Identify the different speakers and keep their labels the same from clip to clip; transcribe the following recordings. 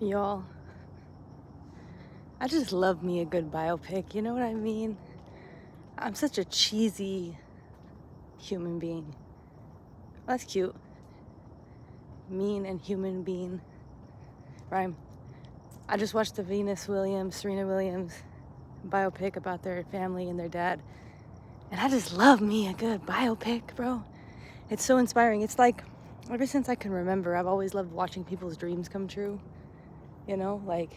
Speaker 1: Y'all, I just love me a good biopic, you know what I mean? I'm such a cheesy human being. That's cute. Mean and human being. Rhyme. I just watched the Serena Williams biopic about their family and their dad. And I just love me a good biopic, bro. It's so inspiring. It's like, ever since I can remember, I've always loved watching people's dreams come true. You know, like,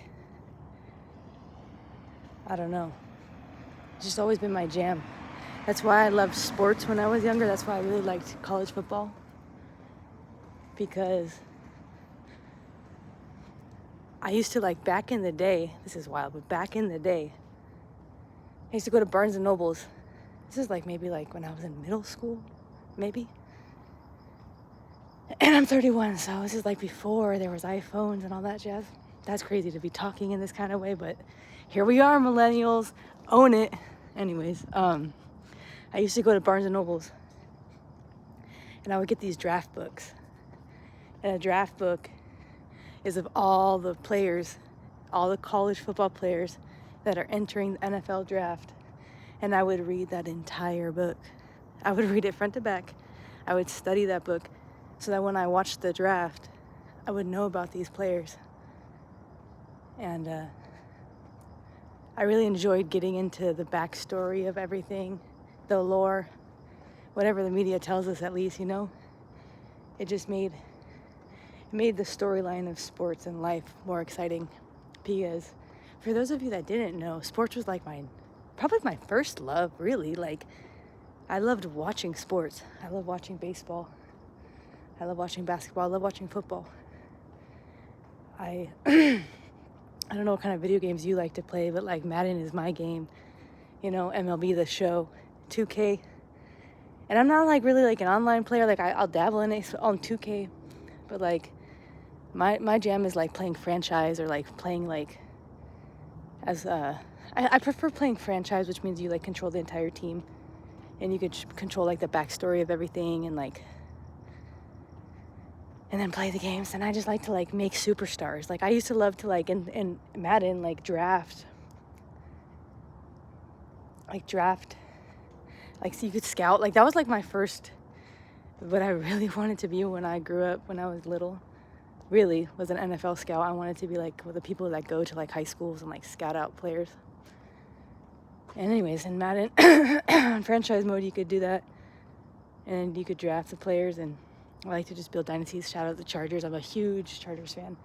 Speaker 1: I don't know. It's just always been my jam. That's why I loved sports when I was younger. That's why I really liked college football. Because I used to, like, back in the day, this is wild, but back in the day, I used to go to Barnes and Nobles. This is like maybe like when I was in middle school, maybe. And I'm 31, so this is like before there was iPhones and all that jazz. That's crazy to be talking in this kind of way, but here we are, millennials. Own it. Anyways, I used to go to Barnes and Nobles, and I would get these draft books. And a draft book is of all the players, all the college football players that are entering the NFL draft. And I would read that entire book. I would read it front to back. I would study that book so that when I watched the draft, I would know about these players. And I really enjoyed getting into the backstory of everything, the lore, whatever the media tells us at least, you know? It just made the storyline of sports and life more exciting, because for those of you that didn't know, sports was like probably my first love, really. Like, I loved watching sports. I love watching baseball. I love watching basketball. I love watching football. I I don't know what kind of video games you like to play, but like Madden is my game. You know, MLB The Show, 2K. And I'm not like really like an online player. Like I'll dabble in it on 2K, but like my jam is like playing franchise, or like playing like as I prefer playing franchise, which means you like control the entire team, and you could control like the backstory of everything, and then play the games. And I just like to like make superstars. Like I used to love to like in Madden like draft, like so you could scout. Like that was like my first, what I really wanted to be when I grew up, when I was little, really was an NFL scout. I wanted to be like the people that go to like high schools and like scout out players. And anyways, in Madden on franchise mode, you could do that, and you could draft the players. And I like to just build dynasties. Shout out the Chargers. I'm a huge Chargers fan,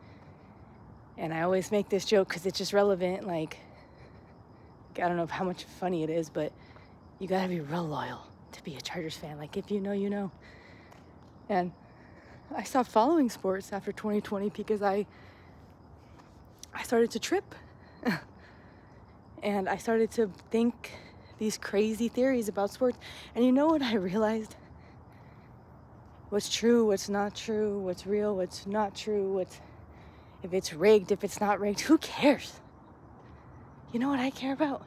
Speaker 1: and I always make this joke because it's just relevant. Like, I don't know how much funny it is, but you gotta be real loyal to be a Chargers fan. Like, if you know, you know. And I stopped following sports after 2020 because I started to trip. And I started to think these crazy theories about sports. And you know what I realized? What's true, what's not true, what's real, what's not true, if it's rigged, if it's not rigged, who cares? You know what I care about?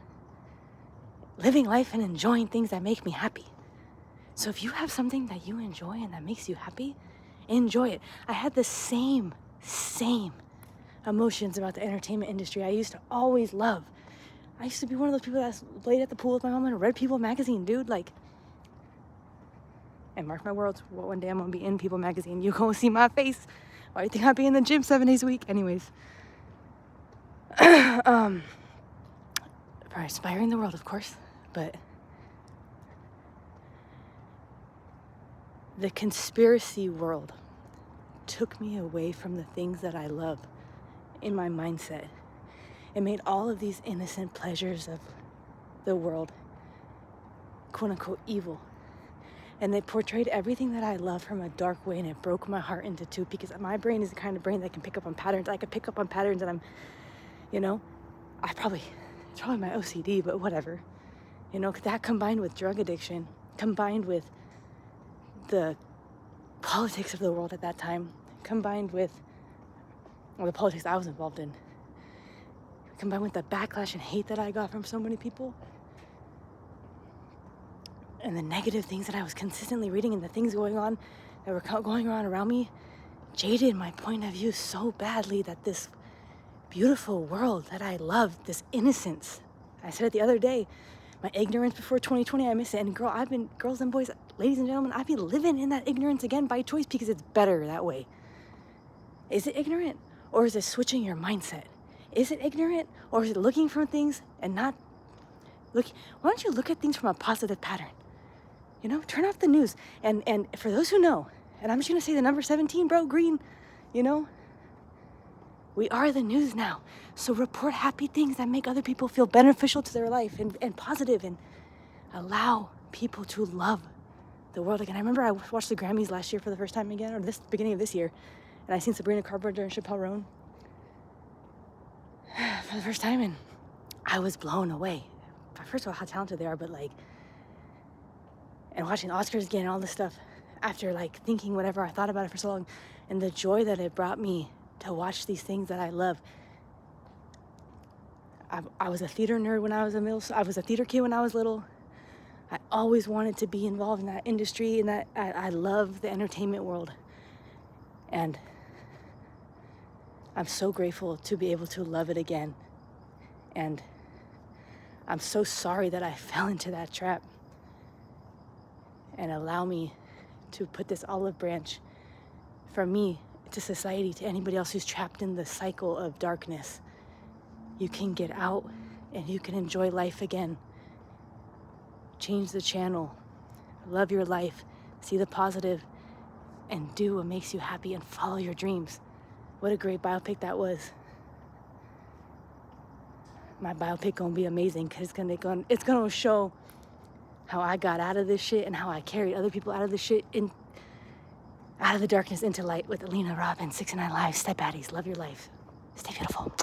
Speaker 1: Living life and enjoying things that make me happy. So if you have something that you enjoy and that makes you happy, enjoy it. I had the same emotions about the entertainment industry. I used to always love. I used to be one of those people that played at the pool with my mom and read People magazine, dude. Like, and mark my words, one day I'm gonna be in People magazine. You gonna see my face. Why do you think I be in the gym 7 days a week? Anyways, for inspiring the world, of course, but the conspiracy world took me away from the things that I love in my mindset. It made all of these innocent pleasures of the world, quote unquote, evil. And they portrayed everything that I love from a dark way, and it broke my heart into two, because my brain is the kind of brain that can pick up on patterns. I could pick up on patterns, and I'm, you know, it's probably my OCD, but whatever. You know, that combined with drug addiction, combined with the politics of the world at that time, combined with the politics I was involved in, combined with the backlash and hate that I got from so many people, and the negative things that I was consistently reading, and the things going on that were going on around me, jaded my point of view so badly that this beautiful world that I love, this innocence. I said it the other day, my ignorance before 2020, I miss it. And girls and boys, ladies and gentlemen, I've been living in that ignorance again by choice because it's better that way. Is it ignorant, or is it switching your mindset? Is it ignorant, or is it looking for things and not look? Why don't you look at things from a positive pattern? You know, turn off the news. And for those who know, and I'm just gonna say the number 17, bro, green, you know, we are the news now. So report happy things that make other people feel beneficial to their life and positive, and allow people to love the world again. I remember I watched the Grammys last year for the first time again, or this beginning of this year, and I seen Sabrina Carpenter and Chappelle Roan for the first time, and I was blown away. First of all, how talented they are, but like, and watching the Oscars again and all this stuff after like thinking whatever I thought about it for so long, and the joy that it brought me to watch these things that I love. I was a theater nerd when I was I was a theater kid when I was little. I always wanted to be involved in that industry, and that I love the entertainment world. And I'm so grateful to be able to love it again. And I'm so sorry that I fell into that trap. And allow me to put this olive branch from me to society, to anybody else who's trapped in the cycle of darkness. You can get out and you can enjoy life again. Change the channel, love your life, see the positive, and do what makes you happy and follow your dreams. What a great biopic that was. My biopic gonna be amazing because it's gonna show how I got out of this shit and how I carried other people out of this shit, out of the darkness into light, with Alina Robbins, 6 9 Lives. Step Baddies, love your life. Stay beautiful.